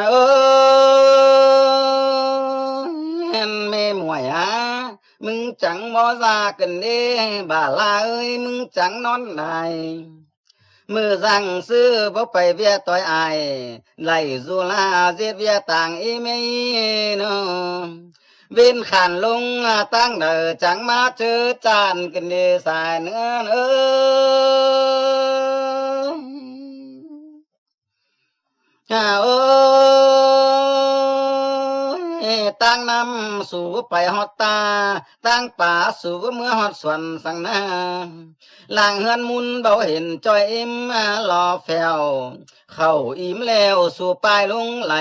เอ้ยแม่หมวยมึงจังบ่ซากันเด้บ่าลาเอ้ยมึงจังนอนได้มือสั่งซื้อบ่ไปเวียต้อยอายไล่สุลาเสียเวียต่างอีเมเนาะเว้นขันลงตั้งเด้อจังมาเจอจานกันเด้สายเนื้อเอ้โอ้ตั้งนำสู่ไปฮอดตาตั้งป่าสู่เมื่อฮอดสวนสังนาล่างเฮือนมุนเบาเห็นจอยอิ่มรอแฟวเข้าอิ่มแล้วสู่ปลายลงไหล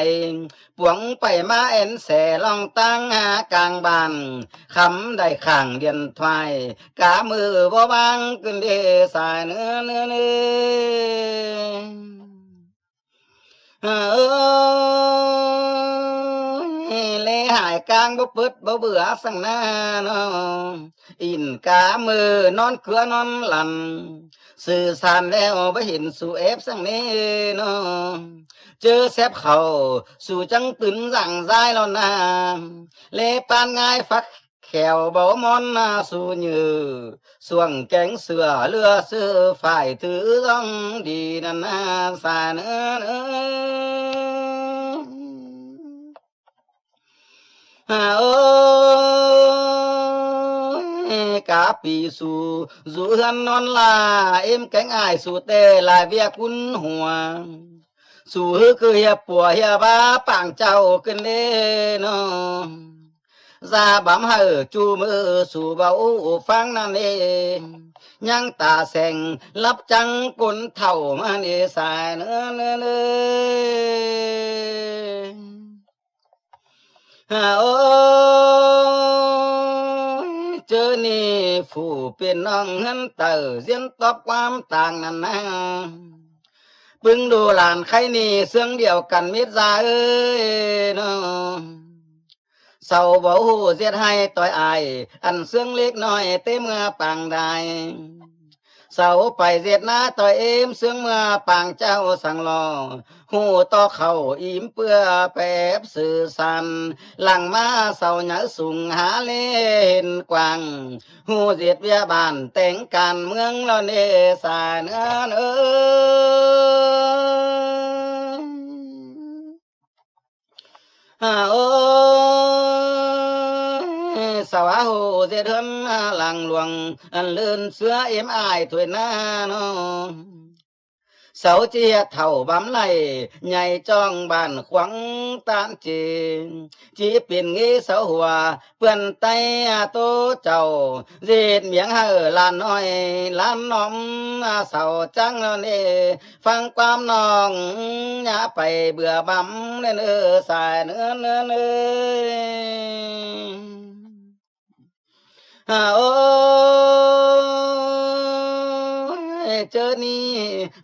ปวงไปมาเอ็นแสลองตั้งกลางบ้านคำได้ข้างเดียนทวายกามือบ่บางขึ้นเดสายเนื้อเลหายกลางบ่เปิดบ่เบื่อสังนาเนาะอินกามือนอนเคือนอนหลันสื่อสารแล้วบ่เห็นสู่เอฟสังนี้เนาะเจอแซบเขาสู่จังตื่นสั่งซ้ายแล้วนะเลปานง่ายฟักแขวเบามอนสู่ยือส่วงแกงเสือเรือเสือฝ่ายถือต้องดีนั่นนะสาเนื้อโอ้กาปีสู่สู่เฮือนนอนลาเอ็มแกงอายสู่เตลายเวียกุนหัวสู่คือเฮียปัวเฮียบ้าปางเจ้าขึ้นเด้เนาะซาบำเฮอจูมือสู่เบาฟังนั่นเองยังตาแสงรับจังกุนเท่ามานี่สายเนื้อโอ้เจอนี่ผู้เป็นน้องเฮือนเต่อเสียนตอบความต่างนั้นนะปึงดูหลานใครนี่เสื่องเดียวกันมิตรซาเอ้ยเนาะเศร้าบ่ฮู้เสียดให้ต่อยอายอันเสื่องเล็กน้อยเต็มเมื่อปางได้เศร้าไปเสียดหน้าต่อยเอ็มเสื่องเมื่อปางเจ้าสั่งรอหูต่อเข้าอิ่มเปื้อแปบสื่อสันหลังมาเศร้าหยาสุงหาเล่นกวางหูเสียดเวียบ้านแต่งการเมืองแล้วเนสาเนื้อโอ้สาวาโหเสียเดินหลังหลวงอันเลื่อนเสือเอ็มอายถวยหน้าเนาะเสาเจียเท่าบำไหลใหญ่จ้องบ้านขวังตานจีเป็นงี้เสาหัวเปื้อนไตโตเจ้าเรีดเมียงเฮอลานน้อยลานน้อมเสาจังเนฟังความน้องอย่าไปเบื่อบำเนื้อสายเนื้อโอ้เจอนี่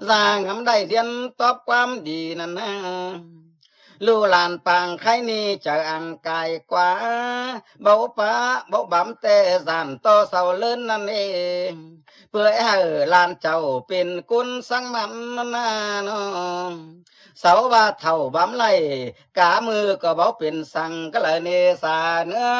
สร้างทำได้เรียนตอบความดีนั่นนะลูหลานปางใครนี่จะอังกายกว่าเบาป้าเบาบำแต่สานต่อเสาเลินนั่นเองเพื่อให้หลานเจ้าเป็นกุลสังมันนั่นเนาะเสาว่าเท่าบำไหลกามือก็เบาเป็นสังก็เลยเนสาเนื้อ